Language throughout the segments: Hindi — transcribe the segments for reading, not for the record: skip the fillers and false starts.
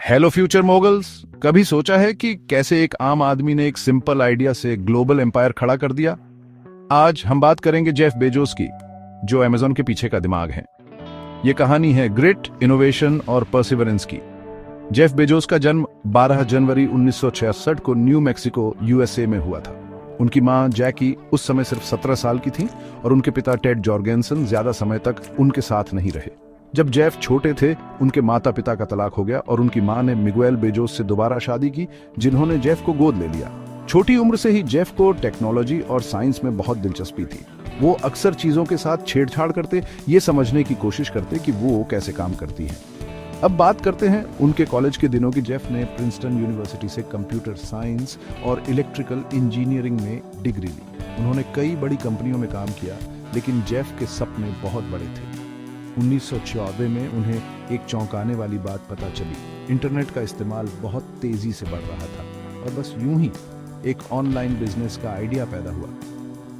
Hello future moguls. कभी सोचा है कि कैसे एक आम आदमी ने एक सिंपल आइडिया से ग्लोबल एम्पायर खड़ा कर दिया? आज हम बात करेंगे जेफ बेजोस की, जो अमेजॉन के पीछे का दिमाग है। ये कहानी है ग्रिट, इनोवेशन और परसिवरेंस की। जेफ बेजोस का जन्म 12 जनवरी 1966 को न्यू मैक्सिको, यूएसए में हुआ था। उनकी मां जैकी उस समय सिर्फ 17 साल की थी और उनके पिता टेड जॉर्गेनसन ज्यादा समय तक उनके साथ नहीं रहे। जब जेफ छोटे थे, उनके माता पिता का तलाक हो गया और उनकी मां ने मिगुएल बेजोस से दोबारा शादी की, जिन्होंने जेफ को गोद ले लिया। छोटी उम्र से ही जेफ को टेक्नोलॉजी और साइंस में बहुत दिलचस्पी थी। वो अक्सर चीजों के साथ छेड़छाड़ करते, ये समझने की कोशिश करते कि वो कैसे काम करती है। अब बात करते हैं उनके कॉलेज के दिनों की। जेफ ने प्रिंसटन यूनिवर्सिटी से कंप्यूटर साइंस और इलेक्ट्रिकल इंजीनियरिंग में डिग्री ली। उन्होंने कई बड़ी कंपनियों में काम किया, लेकिन जेफ के सपने बहुत बड़े थे। 1914 में उन्हें एक चौंकाने वाली बात पता चली। इंटरनेट का इस्तेमाल बहुत तेजी से बढ़ रहा था और बस यूं ही एक ऑनलाइन बिजनेस का आइडिया पैदा हुआ।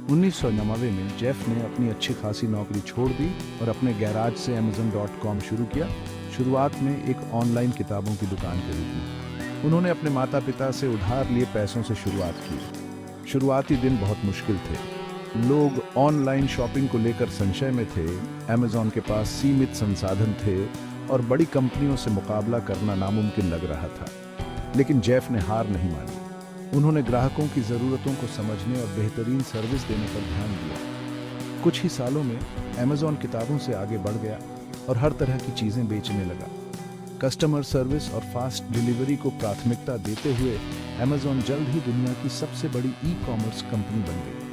1999 में जेफ ने अपनी अच्छी खासी नौकरी छोड़ दी और अपने गैराज से Amazon.com शुरू किया। शुरुआत में एक ऑनलाइन किताबों की दुकान के रूप में उन्होंने अपने माता पिता से उधार लिए पैसों से शुरुआत की। शुरुआती दिन बहुत मुश्किल थे। लोग ऑनलाइन शॉपिंग को लेकर संशय में थे। Amazon के पास सीमित संसाधन थे और बड़ी कंपनियों से मुकाबला करना नामुमकिन लग रहा था। लेकिन जेफ ने हार नहीं मानी। उन्होंने ग्राहकों की ज़रूरतों को समझने और बेहतरीन सर्विस देने पर ध्यान दिया। कुछ ही सालों में Amazon किताबों से आगे बढ़ गया और हर तरह की चीज़ें बेचने लगा। कस्टमर सर्विस और फास्ट डिलीवरी को प्राथमिकता देते हुए Amazon जल्द ही दुनिया की सबसे बड़ी ई-कॉमर्स कंपनी बन गई।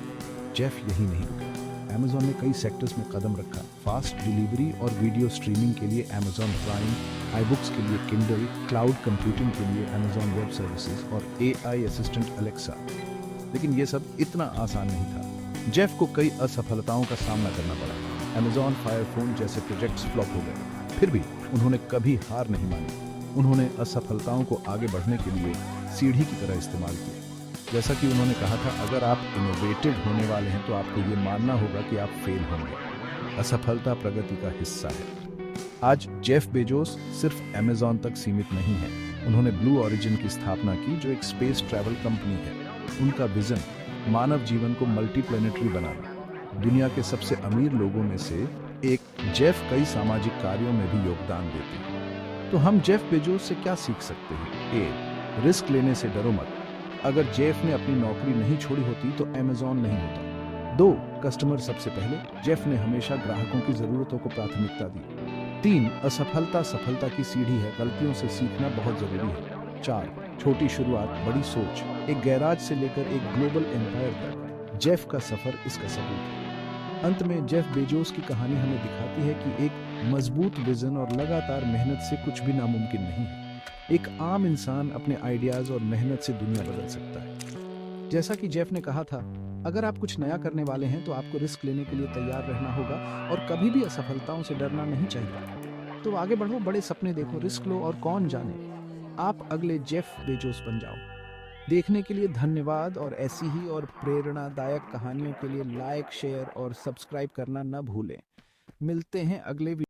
जेफ यही नहीं रुका। Amazon ने कई सेक्टर्स में कदम रखा। फास्ट डिलीवरी और वीडियो स्ट्रीमिंग के लिए Amazon प्राइम, आई-बुक्स के लिए Kindle, क्लाउड कंप्यूटिंग के लिए Amazon वेब सर्विसेज और AI असिस्टेंट Alexa। लेकिन ये सब इतना आसान नहीं था। जेफ को कई असफलताओं का सामना करना पड़ा। Amazon फायर फोन जैसे प्रोजेक्ट्स फ्लॉप हो गए। फिर भी उन्होंने कभी हार नहीं मानी। उन्होंने असफलताओं को आगे बढ़ने के लिए सीढ़ी की तरह इस्तेमाल किया। जैसा कि उन्होंने कहा था, अगर आप इनोवेटिव होने वाले हैं तो आपको ये मानना होगा कि आप फेल होंगे। असफलता प्रगति का हिस्सा है। आज जेफ बेजोस सिर्फ Amazon तक सीमित नहीं है। उन्होंने ब्लू ओरिजिन की स्थापना की, जो एक स्पेस ट्रैवल कंपनी है। उनका विजन मानव जीवन को मल्टीप्लैनेटरी बनाना। दुनिया के सबसे अमीर लोगों में से एक जेफ कई सामाजिक कार्यों में भी योगदान देते हैं। तो हम जेफ बेजोस से क्या सीख सकते हैं? ए, रिस्क लेने से डरो मत। अगर जेफ ने अपनी नौकरी नहीं छोड़ी होती तो Amazon नहीं होता। 2, कस्टमर सबसे पहले। जेफ ने हमेशा ग्राहकों की जरूरतों को प्राथमिकता दी। 3, असफलता सफलता की सीढ़ी है, गलतियों से सीखना बहुत जरूरी है। 4, छोटी शुरुआत बड़ी सोच। एक गैराज से लेकर एक ग्लोबल एम्पायर तक जेफ का सफर इसका सबूत है। अंत में जेफ बेजोस की कहानी हमें दिखाती है कि एक मजबूत विजन और लगातार मेहनत से कुछ भी नामुमकिन नहीं है। एक आम इंसान अपने आइडियाज और मेहनत से दुनिया बदल सकता है। जैसा कि जेफ ने कहा था, अगर आप कुछ नया करने वाले हैं तो आपको रिस्क लेने के लिए तैयार रहना होगा और कभी भी असफलताओं से डरना नहीं चाहिए। तो आगे बढ़ो, बड़े सपने देखो, रिस्क लो और कौन जाने आप अगले जेफ बेजोस बन जाओ। देखने के लिए धन्यवाद और ऐसी ही और प्रेरणादायक कहानियों के लिए लाइक, शेयर और सब्सक्राइब करना न भूलें। मिलते हैं अगले